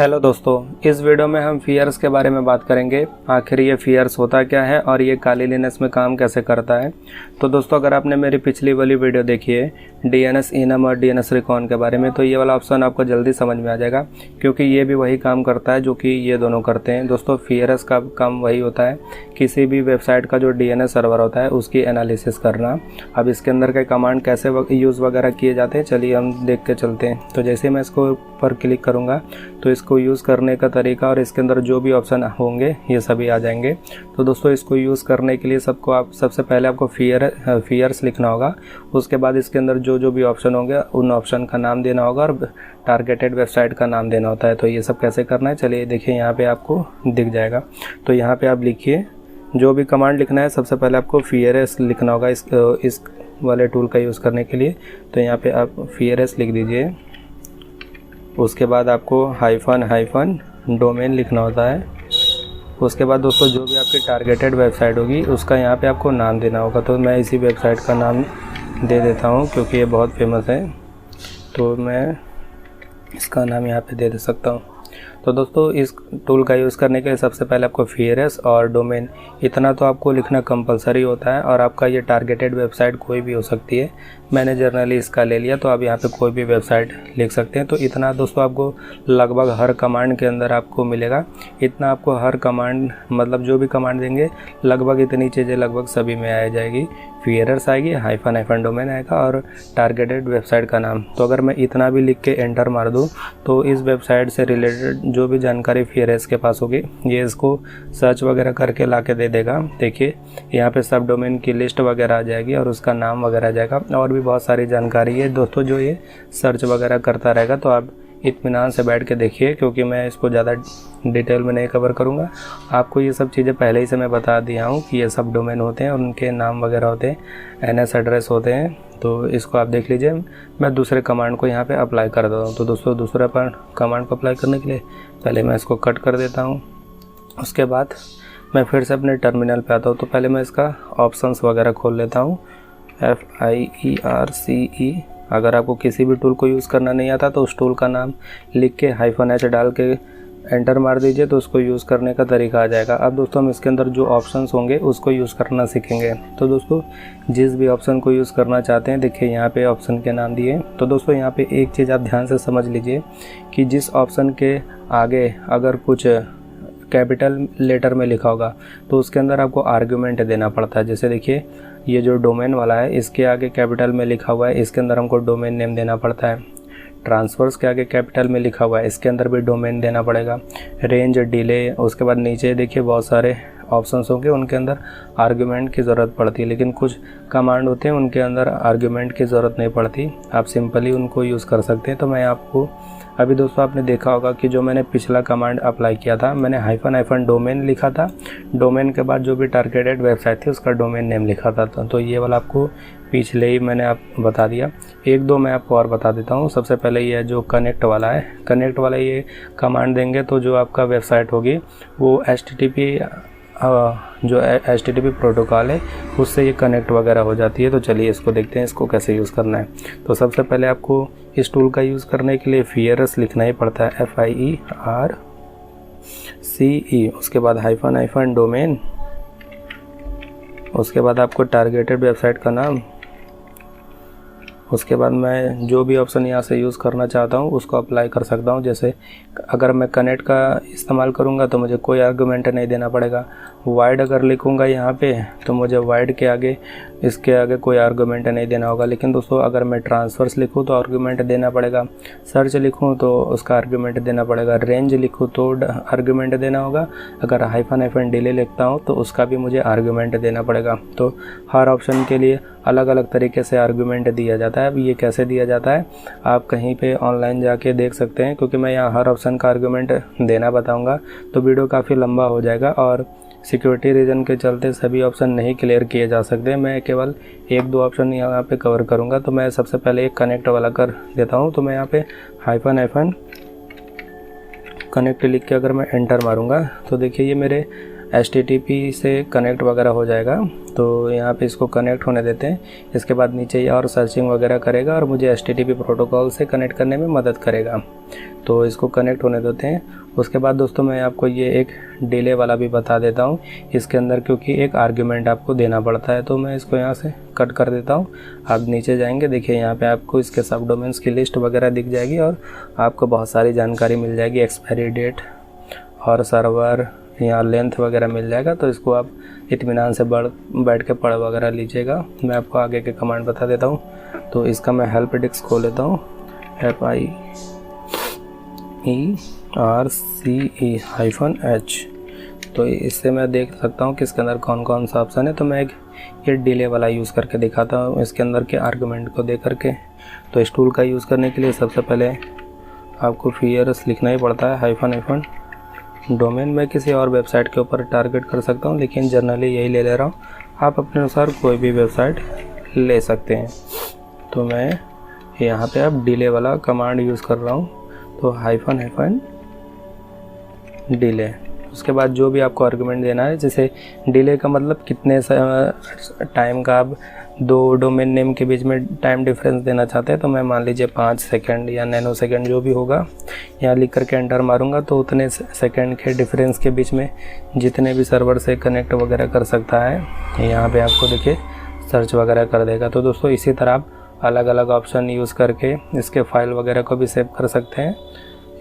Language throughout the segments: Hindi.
हेलो दोस्तों, इस वीडियो में हम फियर्स के बारे में बात करेंगे। आखिर ये फियर्स होता क्या है और ये काली लिनक्स में काम कैसे करता है। तो दोस्तों, अगर आपने मेरी पिछली वाली वीडियो देखी है DNS enum और DNS recon के बारे में, तो ये वाला ऑप्शन आपको जल्दी समझ में आ जाएगा, क्योंकि ये भी वही काम करता है जो कि ये दोनों करते हैं। दोस्तों, फियर्स का काम वही होता है, किसी भी वेबसाइट का जो DNS सर्वर होता है उसकी एनालिसिस करना। अब इसके अंदर के कमांड कैसे यूज़ वगैरह किए जाते हैं, चलिए हम देख के चलते हैं। तो जैसे मैं इसको ऊपर क्लिक करूँगा तो इसको यूज़ करने का तरीका और इसके अंदर जो भी ऑप्शन होंगे ये सभी आ जाएंगे। तो दोस्तों, इसको यूज़ करने के लिए सबसे पहले आपको फियर्स लिखना होगा। उसके बाद इसके अंदर जो भी ऑप्शन होंगे उन ऑप्शन का नाम देना होगा और टारगेटेड वेबसाइट का नाम देना होता है। तो ये सब कैसे करना है, चलिए देखिए, यहाँ पे आपको दिख जाएगा। तो यहाँ पे आप लिखिए, जो भी कमांड लिखना है सबसे पहले आपको फियर्स लिखना होगा इस वाले टूल का यूज़ करने के लिए। तो यहाँ पे आप फियर्स लिख दीजिए। उसके बाद आपको हाइफन डोमेन लिखना होता है। उसके बाद दोस्तों, जो भी आपकी टारगेटेड वेबसाइट होगी उसका यहाँ पे आपको नाम देना होगा। तो मैं इसी वेबसाइट का नाम दे देता हूँ क्योंकि ये बहुत फेमस है, तो मैं इसका नाम यहाँ पे दे सकता हूँ। तो दोस्तों, इस टूल का यूज़ करने के लिए सबसे पहले आपको फियर्स और डोमेन इतना तो आपको लिखना कंपलसरी होता है। और आपका ये टारगेटेड वेबसाइट कोई भी हो सकती है, मैंने जनरली इसका ले लिया, तो आप यहाँ पे कोई भी वेबसाइट लिख सकते हैं। तो इतना दोस्तों आपको लगभग हर कमांड के अंदर आपको मिलेगा। इतना आपको हर कमांड, मतलब जो भी कमांड देंगे लगभग इतनी चीज़ें लगभग सभी में आ जाएगी। फियर्स आएगी, हाइफन डोमेन आएगा और टारगेटेड वेबसाइट का नाम। तो अगर मैं इतना भी लिख के एंटर मार दूँ तो इस वेबसाइट से रिलेटेड जो भी जानकारी फियर्स के पास होगी ये इसको सर्च वगैरह करके ला के दे देगा। देखिए, यहाँ पे सब डोमेन की लिस्ट वगैरह आ जाएगी और उसका नाम वगैरह आ जाएगा। और भी बहुत सारी जानकारी है दोस्तों जो ये सर्च वगैरह करता रहेगा। तो आप इत्मीनान से बैठ के देखिए, क्योंकि मैं इसको ज़्यादा डिटेल में नहीं कवर करूँगा। आपको ये सब चीज़ें पहले ही से मैं बता दिया हूँ कि ये सब डोमेन होते हैं और उनके नाम वगैरह होते हैं, NS एड्रेस होते हैं। तो इसको आप देख लीजिए। मैं दूसरे कमांड को यहाँ पे अप्लाई कर देता हूँ। तो दोस्तों, दूसरे कमांड को अप्लाई करने के लिए पहले मैं इसको कट कर देता हूँ। उसके बाद मैं फिर से अपने टर्मिनल पे आता हूँ। तो पहले मैं इसका ऑप्शंस वगैरह खोल लेता हूँ, FIERCE। अगर आपको किसी भी टूल को यूज़ करना नहीं आता तो उस टूल का नाम लिख के -H डाल के एंटर मार दीजिए, तो उसको यूज़ करने का तरीका आ जाएगा। अब दोस्तों, हम इसके अंदर जो ऑप्शंस होंगे उसको यूज़ करना सीखेंगे। तो दोस्तों, जिस भी ऑप्शन को यूज़ करना चाहते हैं, देखिए यहाँ पे ऑप्शन के नाम दिए। तो दोस्तों, यहाँ पे एक चीज़ आप ध्यान से समझ लीजिए कि जिस ऑप्शन के आगे अगर कुछ कैपिटल लेटर में लिखा होगा तो उसके अंदर आपको आर्गुमेंट देना पड़ता है। जैसे देखिए, ये जो डोमेन वाला है इसके आगे कैपिटल में लिखा हुआ है, इसके अंदर हमको डोमेन नेम देना पड़ता है। ट्रांसफर्स के आगे कैपिटल में लिखा हुआ है, इसके अंदर भी डोमेन देना पड़ेगा। रेंज, डिले, उसके बाद नीचे देखिए बहुत सारे ऑप्शंस होंगे, उनके अंदर आर्गुमेंट की ज़रूरत पड़ती है। लेकिन कुछ कमांड होते हैं उनके अंदर आर्गुमेंट की ज़रूरत नहीं पड़ती, आप सिंपली उनको यूज़ कर सकते हैं। तो मैं आपको अभी दोस्तों, आपने देखा होगा कि जो मैंने पिछला कमांड अप्लाई किया था, मैंने हाइफन डोमेन लिखा था। डोमेन के बाद जो भी टारगेटेड वेबसाइट थी उसका डोमेन नेम लिखा था। तो ये वाला आपको पिछले ही मैंने आप बता दिया। एक दो मैं आपको और बता देता हूँ। सबसे पहले ये जो कनेक्ट वाला है, कनेक्ट वाला ये कमांड देंगे तो जो आपका वेबसाइट होगी वो HTTP प्रोटोकॉल है उससे ये कनेक्ट वगैरह हो जाती है। तो चलिए इसको देखते हैं, इसको कैसे यूज़ करना है। तो सबसे पहले आपको इस टूल का यूज़ करने के लिए फियर्स लिखना ही पड़ता है, FIERCE। उसके बाद हाइफन डोमेन, उसके बाद आपको टारगेटेड वेबसाइट का नाम। उसके बाद मैं जो भी ऑप्शन यहाँ से यूज़ करना चाहता हूँ उसको अप्लाई कर सकता हूँ। जैसे अगर मैं कनेक्ट का इस्तेमाल करूँगा तो मुझे कोई आर्गुमेंट नहीं देना पड़ेगा। वाइड अगर लिखूँगा यहाँ पे तो मुझे वाइड के आगे, इसके आगे कोई आर्गुमेंट नहीं देना होगा। लेकिन दोस्तों, अगर मैं ट्रांसफर्स लिखूँ तो आर्गुमेंट देना पड़ेगा। सर्च लिखूँ तो उसका आर्गुमेंट देना पड़ेगा। रेंज लिखूँ तो आर्गुमेंट देना होगा। अगर हाइफन डिले लिखता हूँ तो उसका भी मुझे आर्गुमेंट देना पड़ेगा। तो हर ऑप्शन के लिए अलग अलग तरीके से आर्गुमेंट दिया जाता है। अब ये कैसे दिया जाता है आप कहीं पे ऑनलाइन जाके देख सकते हैं, क्योंकि मैं यहाँ हर ऑप्शन का आर्गुमेंट देना बताऊँगा तो वीडियो काफ़ी लंबा हो जाएगा और सिक्योरिटी रीजन के चलते सभी ऑप्शन नहीं क्लियर किए जा सकते। मैं केवल एक दो ऑप्शन यहाँ पे कवर करूँगा। तो मैं सबसे पहले एक कनेक्ट वाला कर देता हूँ। तो मैं यहाँ पे हाइफन कनेक्ट लिख के अगर मैं एंटर मारूँगा तो देखिए ये मेरे HTTP से कनेक्ट वगैरह हो जाएगा। तो यहाँ पे इसको कनेक्ट होने देते हैं। इसके बाद नीचे ये और सर्चिंग वगैरह करेगा और मुझे HTTP प्रोटोकॉल से कनेक्ट करने में मदद करेगा। तो इसको कनेक्ट होने देते हैं। उसके बाद दोस्तों मैं आपको ये एक डिले वाला भी बता देता हूँ इसके अंदर, क्योंकि एक आर्ग्यूमेंट आपको देना पड़ता है। तो मैं इसको यहाँ से कट कर देता हूँ। आप नीचे जाएंगे, देखिए यहाँ पे आपको इसके सब डोमेन्स की लिस्ट वगैरह दिख जाएगी और आपको बहुत सारी जानकारी मिल जाएगी, एक्सपायरी डेट और सर्वर, यहाँ लेंथ वगैरह मिल जाएगा। तो इसको आप इत्मीनान से बैठ के पढ़ वगैरह लीजिएगा। मैं आपको आगे के कमांड बता देता हूँ। तो इसका मैं हेल्प डेस्क खोल लेता हूँ, FIERCE-H। तो इससे मैं देख सकता हूँ कि इसके अंदर कौन कौन सा ऑप्शन है। तो मैं एक ये डिले वाला यूज़ करके दिखाता हूँ इसके अंदर के आर्गुमेंट को दे करके। तो इस टूल का यूज़ करने के लिए सबसे पहले आपको FIERS लिखना ही पड़ता है, हाइफन। डोमेन में किसी और वेबसाइट के ऊपर टारगेट कर सकता हूँ, लेकिन जनरली यही ले ले रहा हूँ। आप अपने अनुसार कोई भी वेबसाइट ले सकते हैं। तो मैं यहाँ पे अब डिले वाला कमांड यूज़ कर रहा हूँ। तो हाइफन डिले। उसके बाद जो भी आपको आर्गुमेंट देना है, जैसे डिले का मतलब कितने टाइम का आप दो डोमेन नेम के बीच में टाइम डिफरेंस देना चाहते हैं। तो मैं मान लीजिए 5 सेकंड या नैनो सेकंड जो भी होगा, यहाँ लिख करके एंटर मारूंगा। तो उतने सेकंड के डिफरेंस के बीच में जितने भी सर्वर से कनेक्ट वगैरह कर सकता है, यहाँ पे आपको देखिए सर्च वगैरह कर देगा। तो दोस्तों इसी तरह आप अलग अलग ऑप्शन यूज़ करके इसके फाइल वगैरह को भी सेव कर सकते हैं।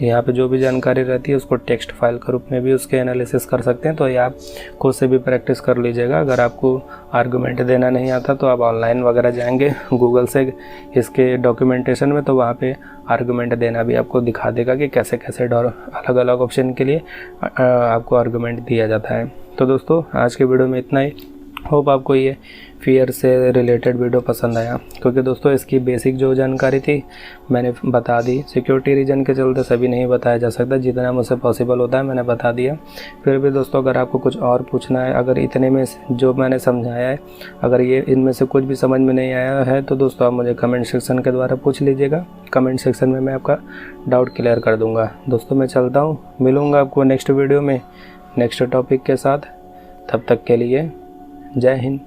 यहाँ पे जो भी जानकारी रहती है उसको टेक्स्ट फाइल के रूप में भी उसके एनालिसिस कर सकते हैं। तो ये आप खुद से भी प्रैक्टिस कर लीजिएगा। अगर आपको आर्गुमेंट देना नहीं आता तो आप ऑनलाइन वगैरह जाएंगे गूगल से इसके डॉक्यूमेंटेशन में, तो वहाँ पे आर्गुमेंट देना भी आपको दिखा देगा कि कैसे कैसे अलग अलग ऑप्शन के लिए आपको आर्गुमेंट दिया जाता है। तो दोस्तों आज के वीडियो में इतना ही। होप आपको ये FIERS से रिलेटेड वीडियो पसंद आया, क्योंकि दोस्तों इसकी बेसिक जो जानकारी थी मैंने बता दी। सिक्योरिटी रीजन के चलते सभी नहीं बताया जा सकता, जितना मुझसे पॉसिबल होता है मैंने बता दिया। फिर भी दोस्तों अगर आपको कुछ और पूछना है, अगर इतने में जो मैंने समझाया है, अगर ये इनमें से कुछ भी समझ में नहीं आया है, तो दोस्तों आप मुझे कमेंट सेक्शन के द्वारा पूछ लीजिएगा। कमेंट सेक्शन में मैं आपका डाउट क्लियर कर दूँगा। दोस्तों मैं चलता हूँ, मिलूँगा आपको नेक्स्ट वीडियो में नेक्स्ट टॉपिक के साथ। तब तक के लिए जय हिंद।